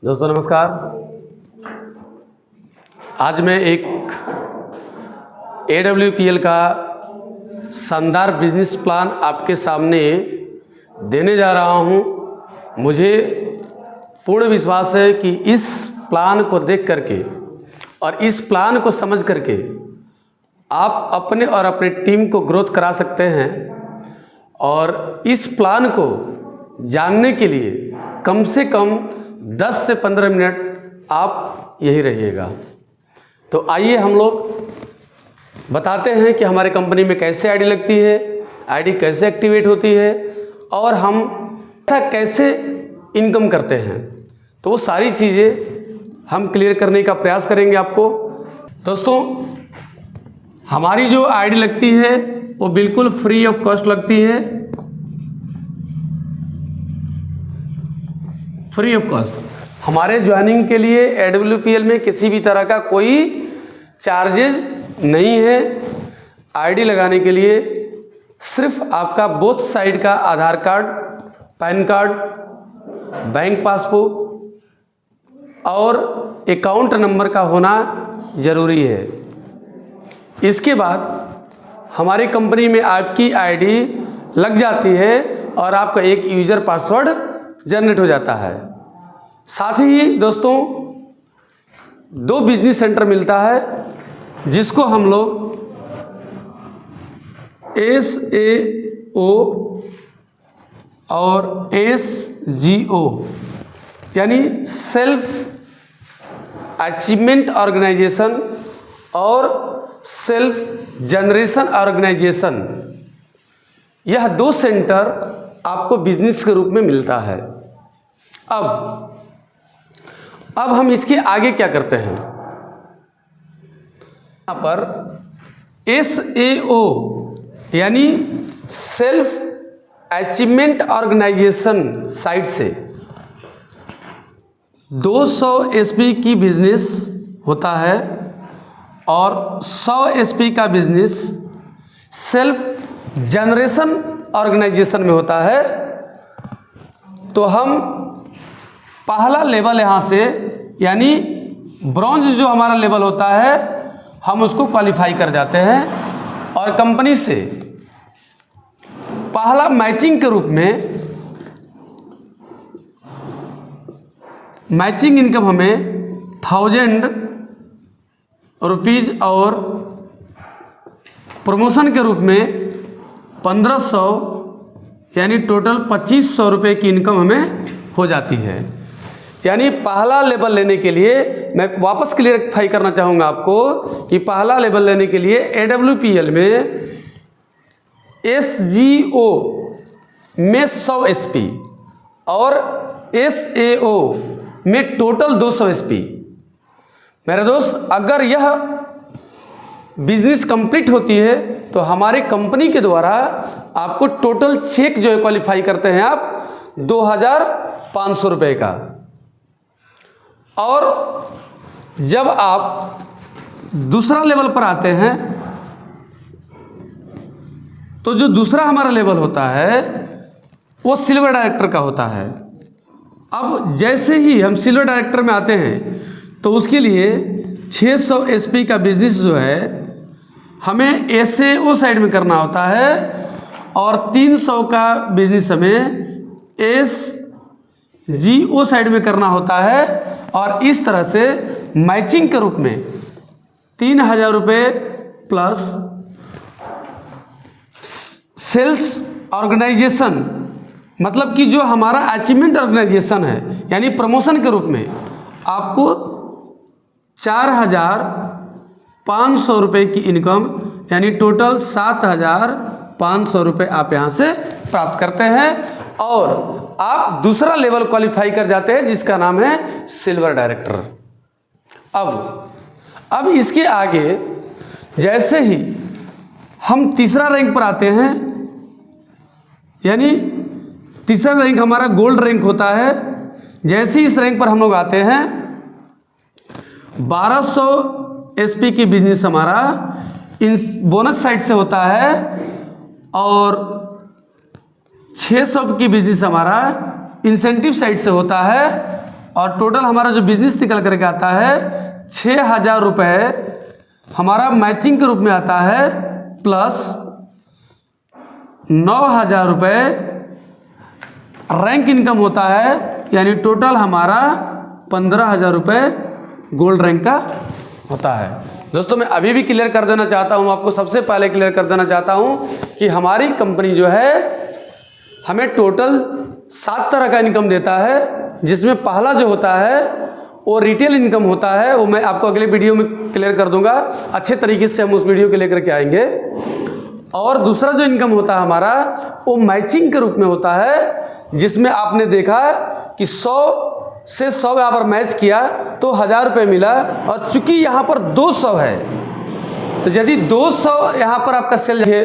दोस्तों नमस्कार। आज मैं एक AWPL का शानदार बिजनेस प्लान आपके सामने देने जा रहा हूं। मुझे पूर्ण विश्वास है कि इस प्लान को देख करके और इस प्लान को समझ करके आप अपने और अपने टीम को ग्रोथ करा सकते हैं। और इस प्लान को जानने के लिए कम से कम 10 से 15 मिनट आप यही रहिएगा। तो आइए हम लोग बताते हैं कि हमारे कंपनी में कैसे आईडी लगती है, आईडी कैसे एक्टिवेट होती है और हम कैसे इनकम करते हैं। तो वो सारी चीज़ें हम क्लियर करने का प्रयास करेंगे आपको। दोस्तों, हमारी जो आईडी लगती है वो बिल्कुल फ्री ऑफ कॉस्ट लगती है, फ्री ऑफ कॉस्ट। हमारे ज्वाइनिंग के लिए AWPL में किसी भी तरह का कोई चार्जेज नहीं है। आईडी लगाने के लिए सिर्फ आपका बोथ साइड का Aadhaar card, PAN card, bank passbook और अकाउंट नंबर का होना ज़रूरी है। इसके बाद हमारी कंपनी में आपकी आईडी लग जाती है और आपका एक यूज़र पासवर्ड जनरेट हो जाता है। साथ ही दोस्तों 2 बिजनेस सेंटर मिलता है जिसको हम लोग SAO और SGO यानी सेल्फ अचीवमेंट ऑर्गेनाइजेशन और सेल्फ जनरेशन ऑर्गेनाइजेशन, यह 2 सेंटर आपको बिजनेस के रूप में मिलता है। अब हम इसके आगे क्या करते हैं। यहाँ पर SAO यानी सेल्फ अचीवमेंट ऑर्गेनाइजेशन साइट से 200 SP की बिजनेस होता है और 100 SP का बिजनेस सेल्फ जनरेशन ऑर्गेनाइजेशन में होता है। तो हम पहला लेवल यहाँ से यानी ब्रॉन्ज जो हमारा लेवल होता है हम उसको क्वालिफाई कर जाते हैं और कंपनी से पहला मैचिंग के रूप में मैचिंग इनकम हमें 1000 रुपीज़ और प्रमोशन के रूप में 1500 यानी टोटल 2500 रुपये की इनकम हमें हो जाती है। यानी पहला लेवल लेने के लिए मैं वापस क्लियरिफाई करना चाहूँगा आपको कि पहला लेवल लेने के लिए AWPL में SGO में 100 SP और SAO में टोटल 200 SP। मेरे दोस्त, अगर यह बिजनेस कंप्लीट होती है तो हमारी कंपनी के द्वारा आपको टोटल चेक जो है क्वालिफाई करते हैं आप 2500 रुपये का। और जब आप दूसरा लेवल पर आते हैं तो जो दूसरा हमारा लेवल होता है वो सिल्वर डायरेक्टर का होता है। अब जैसे ही हम सिल्वर डायरेक्टर में आते हैं तो उसके लिए 600 SP का बिजनेस जो है हमें SAO साइड में करना होता है और 300 का बिजनेस हमें SGO साइड में करना होता है। और इस तरह से मैचिंग के रूप में 3000 रुपये प्लस सेल्स ऑर्गेनाइजेशन, मतलब कि जो हमारा अचीवमेंट ऑर्गेनाइजेशन है यानी प्रमोशन के रूप में आपको 4500 रुपये की इनकम यानी टोटल 7500 रुपये आप यहाँ से प्राप्त करते हैं और आप दूसरा लेवल क्वालिफाई कर जाते हैं जिसका नाम है सिल्वर डायरेक्टर। अब इसके आगे जैसे ही हम तीसरा रैंक पर आते हैं यानी तीसरा रैंक हमारा गोल्ड रैंक होता है। जैसे ही इस रैंक पर हम लोग आते हैं 1200 SP की बिजनेस हमारा बोनस साइड से होता है और 600 की बिजनेस हमारा इंसेंटिव साइड से होता है और टोटल हमारा जो बिजनेस निकल करके आता है 6,000 रुपये हमारा मैचिंग के रूप में आता है, प्लस 9,000 रुपये रैंक इनकम होता है, यानी टोटल हमारा 15,000 रुपये गोल्ड रैंक का होता है। दोस्तों मैं अभी भी क्लियर कर देना चाहता हूँ, आपको सबसे पहले क्लियर कर देना चाहता हूँ कि हमारी कंपनी जो है हमें टोटल 7 तरह का इनकम देता है, जिसमें पहला जो होता है वो रिटेल इनकम होता है, वो मैं आपको अगले वीडियो में क्लियर कर दूंगा, अच्छे तरीके से हम उस वीडियो को लेकर के आएंगे। और दूसरा जो इनकम होता है हमारा वो मैचिंग के रूप में होता है, जिसमें आपने देखा कि 100 से 100 यहाँ पर मैच किया तो 1,000 रुपये मिला, और चूंकि यहाँ पर 200 है तो यदि 200 यहाँ पर आपका सेल है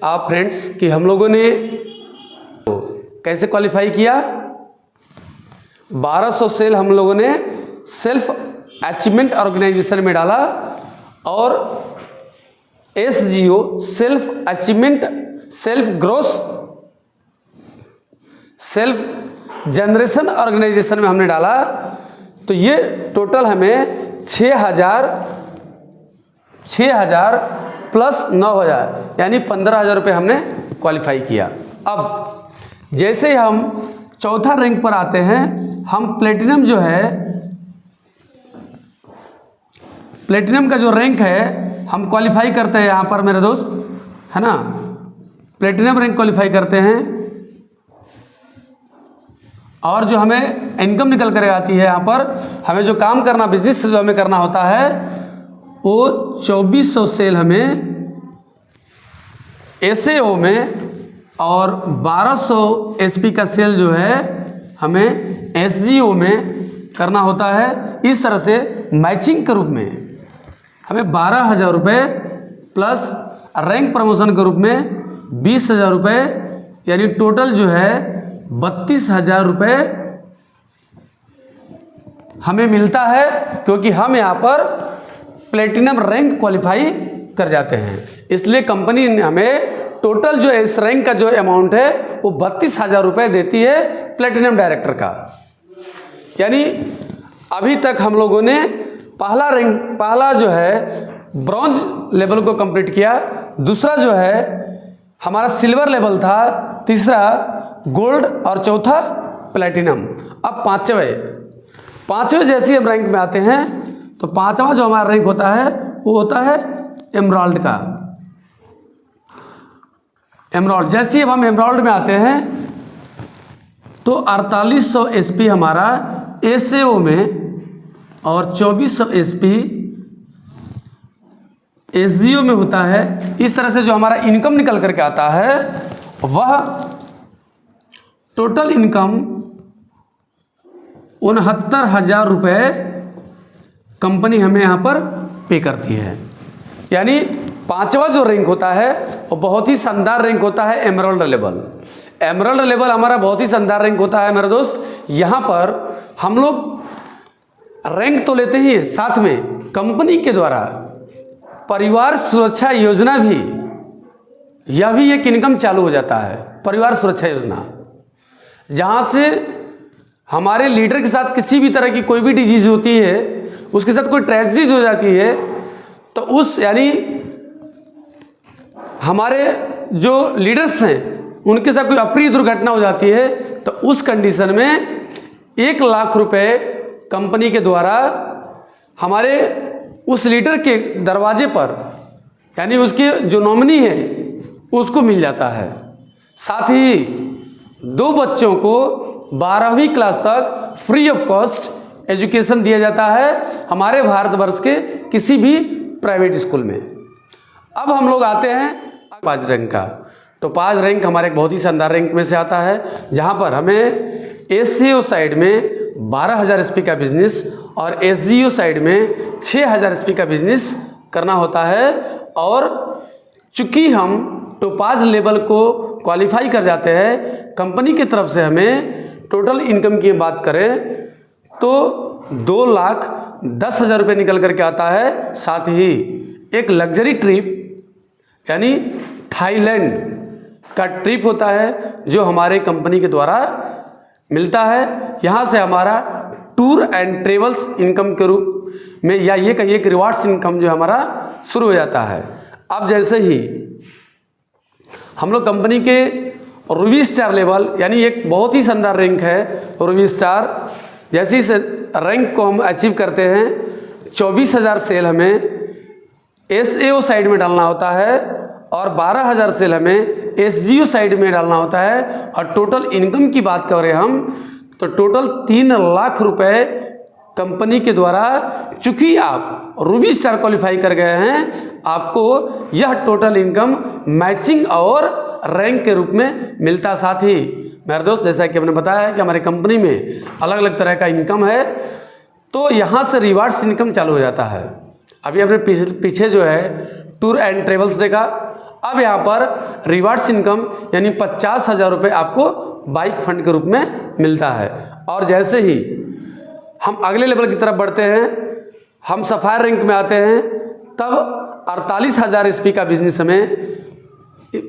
आप फ्रेंड्स कि हम लोगों ने कैसे क्वालिफाई किया, 1200 सेल हम लोगों ने सेल्फ अचीवमेंट ऑर्गेनाइजेशन में डाला, और SGO self achievement self growth self generation organisation में हमने डाला, तो ये टोटल हमें 6,000 प्लस 9,000 यानी 15,000 रुपये हमने क्वालिफाई किया। अब जैसे ही हम चौथा रैंक पर आते हैं, हम प्लेटिनम जो है, प्लेटिनम का जो रैंक है हम क्वालिफाई करते हैं यहाँ पर मेरे दोस्त, है ना, प्लेटिनम रैंक क्वालिफाई करते हैं, और जो हमें इनकम निकल कर आती है यहाँ पर, हमें जो काम करना बिजनेस जो हमें करना होता है वो 2400 सेल हमें SAO में, और 1200 SP का सेल जो है हमें SGO में करना होता है। इस तरह से मैचिंग के रूप में हमें 12,000 रुपये प्लस रैंक प्रमोशन के रूप में 20,000 रुपये, यानी टोटल जो है 32,000 रुपये हमें मिलता है, क्योंकि हम यहाँ पर प्लेटिनम रैंक क्वालिफाई कर जाते हैं। इसलिए कंपनी ने हमें टोटल जो इस रैंक का जो अमाउंट है वो 32,000 रुपये देती है प्लेटिनम डायरेक्टर का। यानी अभी तक हम लोगों ने पहला जो है ब्रॉन्ज लेवल को कंप्लीट किया, दूसरा जो है हमारा सिल्वर लेवल था, तीसरा गोल्ड और चौथा प्लेटिनम। अब पाँचवें जैसे हम रैंक में आते हैं तो पाँचवा जो हमारा रैंक होता है वो होता है एमराल्ड का। एमराल्ड जैसे ही हम एमराल्ड में आते हैं तो 4800 SP हमारा SAO में और 2400 SP SGO में होता है। इस तरह से जो हमारा इनकम निकल करके आता है वह टोटल इनकम 69,000 रुपये कंपनी हमें यहाँ पर पे करती है। यानी पांचवा जो रैंक होता है वो बहुत ही शानदार रैंक होता है एमराल्ड लेवल। एमराल्ड लेवल हमारा बहुत ही शानदार रैंक होता है मेरे दोस्त। यहाँ पर हम लोग रैंक तो लेते ही, साथ में कंपनी के द्वारा परिवार सुरक्षा योजना भी, यह भी एक इनकम चालू हो जाता है। परिवार सुरक्षा योजना, जहाँ से हमारे लीडर के साथ किसी भी तरह की कोई भी डिजीज होती है, उसके साथ कोई ट्रेजेडी हो जाती है, तो उस यानी हमारे जो लीडर्स हैं उनके साथ कोई अप्रिय दुर्घटना हो जाती है, तो उस कंडीशन में 1 लाख रुपए कंपनी के द्वारा हमारे उस लीडर के दरवाजे पर, यानी उसके जो नॉमिनी है उसको मिल जाता है। साथ ही 2 बच्चों को 12वीं क्लास तक फ्री ऑफ कॉस्ट एजुकेशन दिया जाता है हमारे भारतवर्ष के किसी भी प्राइवेट स्कूल में। अब हम लोग आते हैं 5 रैंक का। तो 5 रैंक हमारे एक बहुत ही शानदार रैंक में से आता है, जहां पर हमें SCO साइड में 12,000 SP का बिजनेस और SGO साइड में 6,000 SP का बिजनेस करना होता है। और चूंकि हम टोपाज लेवल को क्वालिफाई कर जाते हैं, कंपनी की तरफ से हमें टोटल इनकम की बात करें तो 2,10,000 रुपये निकल करके आता है। साथ ही एक लग्जरी ट्रिप यानी थाईलैंड का ट्रिप होता है जो हमारे कंपनी के द्वारा मिलता है। यहाँ से हमारा टूर एंड ट्रेवल्स इनकम के रूप में, या ये कहिए कि रिवार्ड्स इनकम जो हमारा शुरू हो जाता है। अब जैसे ही हम लोग कंपनी के रूबी स्टार लेवल, यानी एक बहुत ही शानदार रैंक है रूबी स्टार, जैसे इस रैंक को हम अचीव करते हैं 24,000 सेल हमें SAO साइड में डालना होता है और 12,000 सेल हमें SGO साइड में डालना होता है। और टोटल इनकम की बात करें हम तो टोटल 3 लाख रुपए कंपनी के द्वारा, चूंकि आप रूबी स्टार क्वालिफाई कर गए हैं, आपको यह टोटल इनकम मैचिंग और रैंक के रूप में मिलता। साथ ही मेरे दोस्त, जैसा कि हमने बताया है कि हमारी कंपनी में अलग अलग तरह का इनकम है, तो यहाँ से रिवार्ड्स इनकम चालू हो जाता है। अभी हमने पीछे जो है टूर एंड ट्रेवल्स देखा, अब यहाँ पर रिवार्ड्स इनकम यानी 50,000 रुपये आपको बाइक फंड के रूप में मिलता है। और जैसे ही हम अगले लेवल की तरफ बढ़ते हैं, हम सफायर रैंक में आते हैं, तब 48,000 SP का बिजनेस हमें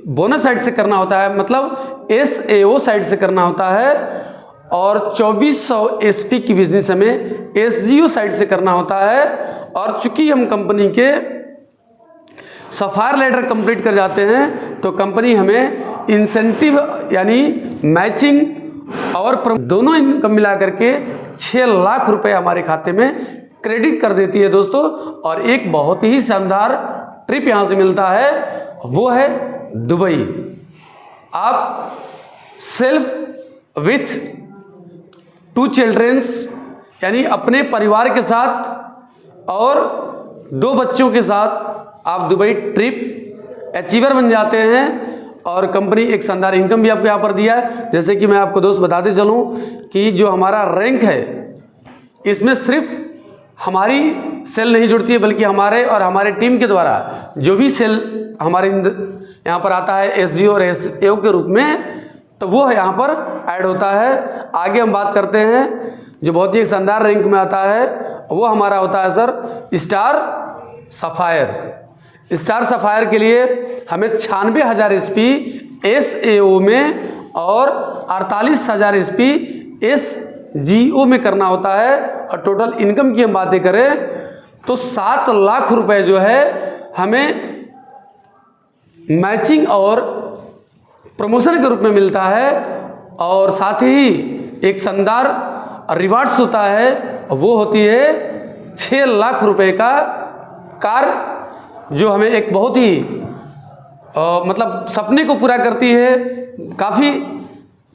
बोनस साइड से करना होता है, मतलब SAO साइड से करना होता है, और 2400 SP की बिजनेस हमें SGO साइड से करना होता है। और चूंकि हम कंपनी के सफायर लेटर कंप्लीट कर जाते हैं तो कंपनी हमें इंसेंटिव यानी मैचिंग और दोनों इनकम मिला करके 6 लाख रुपए हमारे खाते में क्रेडिट कर देती है दोस्तों। और एक बहुत ही शानदार ट्रिप यहाँ से मिलता है, वो है दुबई। आप सेल्फ विथ 2 चिल्ड्रेंस यानी अपने परिवार के साथ और 2 बच्चों के साथ आप दुबई ट्रिप अचीवर बन जाते हैं। और कंपनी एक शानदार इनकम भी आपको यहाँ पर दिया है। जैसे कि मैं आपको दोस्त बताते चलूँ कि जो हमारा रैंक है, इसमें सिर्फ हमारी सेल नहीं जुड़ती है, बल्कि हमारे और हमारे टीम के द्वारा जो भी सेल हमारे यहाँ पर आता है SGO और SAO के रूप में, तो वो यहाँ पर ऐड होता है। आगे हम बात करते हैं जो बहुत ही शानदार रैंक में आता है, वो हमारा होता है sir star sapphire. Star sapphire के लिए हमें 96,000 SP SAO में और 48,000 SP SGO में करना होता है। और टोटल इनकम की हम बातें करें तो 7 लाख रुपए जो है हमें मैचिंग और प्रमोशन के रूप में मिलता है। और साथ ही एक शानदार रिवार्ड्स होता है, वो होती है 6 लाख रुपए का कार, जो हमें एक बहुत ही मतलब सपने को पूरा करती है। काफ़ी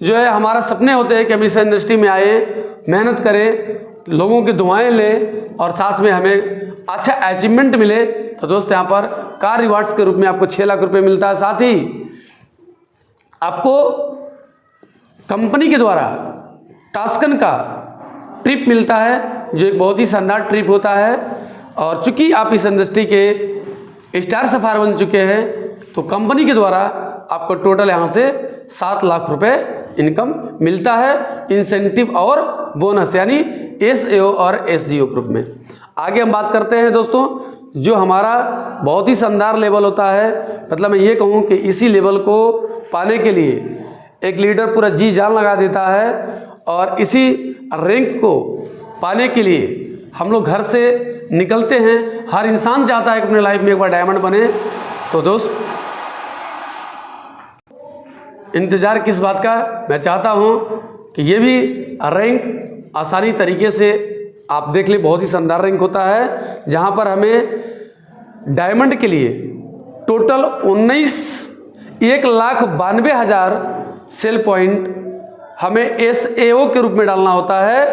जो है हमारा सपने होते हैं कि हम इस इंडस्ट्री में आए, मेहनत करें, लोगों की दुआएं लें और साथ में हमें अच्छा अचीवमेंट मिले। तो दोस्त यहाँ पर कार रिवार्ड्स के रूप में आपको 6 लाख रुपए मिलता है। साथ ही आपको कंपनी के द्वारा टास्कन का ट्रिप मिलता है, जो एक बहुत ही शानदार ट्रिप होता है। और चूंकि आप इस इंडस्ट्री के स्टार सफायर बन चुके हैं, तो कंपनी के द्वारा आपको टोटल यहाँ से 7 लाख रुपए इनकम मिलता है, इंसेंटिव और बोनस यानी SAO और SGO ग्रुप में। आगे हम बात करते हैं दोस्तों, जो हमारा बहुत ही शानदार लेवल होता है। मतलब मैं ये कहूँ कि इसी लेवल को पाने के लिए एक लीडर पूरा जी जान लगा देता है, और इसी रैंक को पाने के लिए हम लोग घर से निकलते हैं। हर इंसान चाहता है कि अपने लाइफ में एक बार डायमंड बने। तो दोस्त इंतज़ार किस बात का, मैं चाहता हूँ कि ये भी रैंक आसानी तरीके से आप देख ले। बहुत ही शानदार रैंक होता है, जहाँ पर हमें डायमंड के लिए टोटल 1,92,000 सेल पॉइंट हमें SAO के रूप में डालना होता है,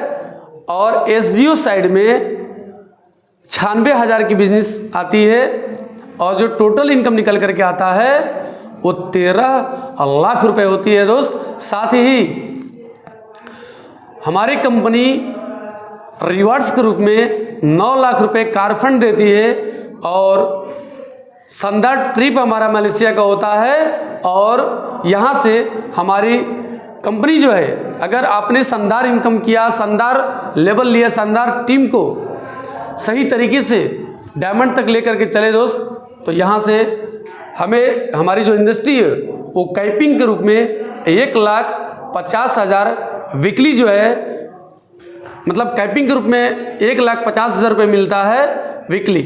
और SGO साइड में 96,000 की बिजनेस आती है। और जो टोटल इनकम निकल करके आता है वो 13 लाख रुपए होती है दोस्त। साथ ही हमारी कंपनी रिवार्ड्स के रूप में 9 लाख रुपए कार फंड देती है, और शानदार ट्रिप हमारा मलेशिया का होता है। और यहाँ से हमारी कंपनी जो है, अगर आपने शानदार इनकम किया, शानदार लेवल लिया, शानदार टीम को सही तरीके से डायमंड तक लेकर के चले दोस्त, तो यहाँ से हमें हमारी जो इंडस्ट्री है वो कैपिंग के रूप में 1,50,000 वीकली जो है मतलब कैपिंग के रूप में 1,50,000 रुपये मिलता है वीकली।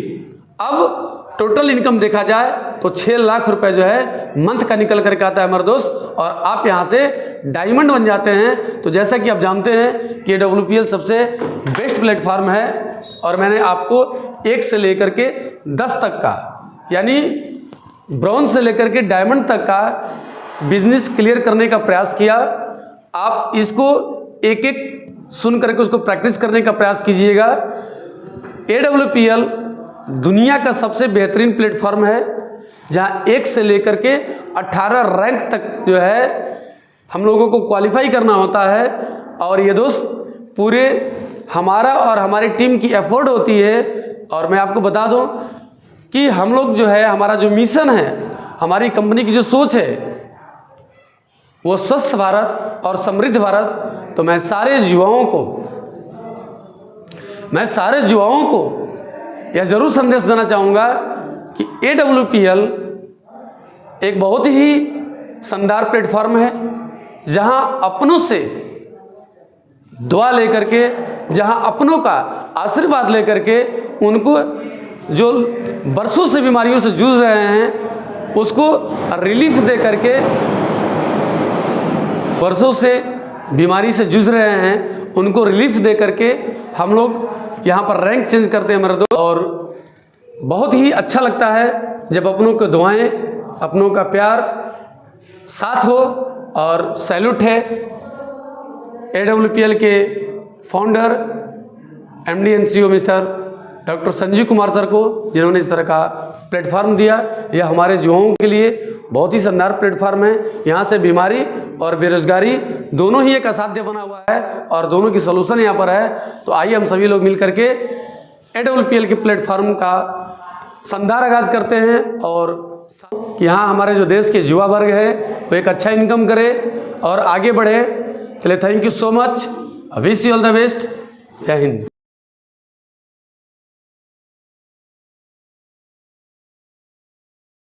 अब टोटल इनकम देखा जाए तो 6 लाख रुपए जो है मंथ का निकल करके आता है हमारे दोस्त, और आप यहाँ से डायमंड बन जाते हैं। तो जैसा कि आप जानते हैं कि AWPL सबसे बेस्ट प्लेटफार्म है, और मैंने आपको 1 से लेकर के 10 तक का, यानी ब्रॉन्ज से लेकर के डायमंड तक का बिजनेस क्लियर करने का प्रयास किया। आप इसको एक एक सुन करके उसको प्रैक्टिस करने का प्रयास कीजिएगा। AWPL दुनिया का सबसे बेहतरीन प्लेटफॉर्म है, जहां 1 से लेकर के 18 रैंक तक जो है हम लोगों को क्वालिफाई करना होता है। और ये दोस्त पूरे हमारा और हमारी टीम की एफर्ट होती है। और मैं आपको बता दूं कि हम लोग जो है, हमारा जो मिशन है, हमारी कंपनी की जो सोच है, वो स्वस्थ भारत और समृद्ध भारत। तो मैं सारे युवाओं को यह जरूर संदेश देना चाहूँगा कि AWPL एक बहुत ही शानदार प्लेटफॉर्म है, जहां अपनों से दुआ लेकर के, जहां अपनों का आशीर्वाद लेकर के, उनको जो बरसों से बीमारियों से जूझ रहे हैं उसको रिलीफ दे करके, बरसों से बीमारी से जूझ रहे हैं उनको रिलीफ दे करके हम लोग यहाँ पर रैंक चेंज करते हैं मेरे दोस्त। और बहुत ही अच्छा लगता है जब अपनों को दुआएं, अपनों का प्यार साथ हो। और सैल्यूट है AWPL के founder MD and CEO mister doctor Sanjeev Kumar sir को, जिन्होंने इस तरह का प्लेटफार्म दिया। यह हमारे युवाओं के लिए बहुत ही शानदार प्लेटफार्म है। यहाँ से बीमारी और बेरोजगारी दोनों ही एक असाध्य बना हुआ है, और दोनों की सलूशन यहाँ पर है। तो आइए हम सभी लोग मिल करके AWPL के प्लेटफार्म का शानदार आगाज़ करते हैं, और यहाँ हमारे जो देश के युवा वर्ग है वो एक अच्छा इनकम करे और आगे बढ़े। चलिए, thank you so much, wish you all the best, जय हिंद।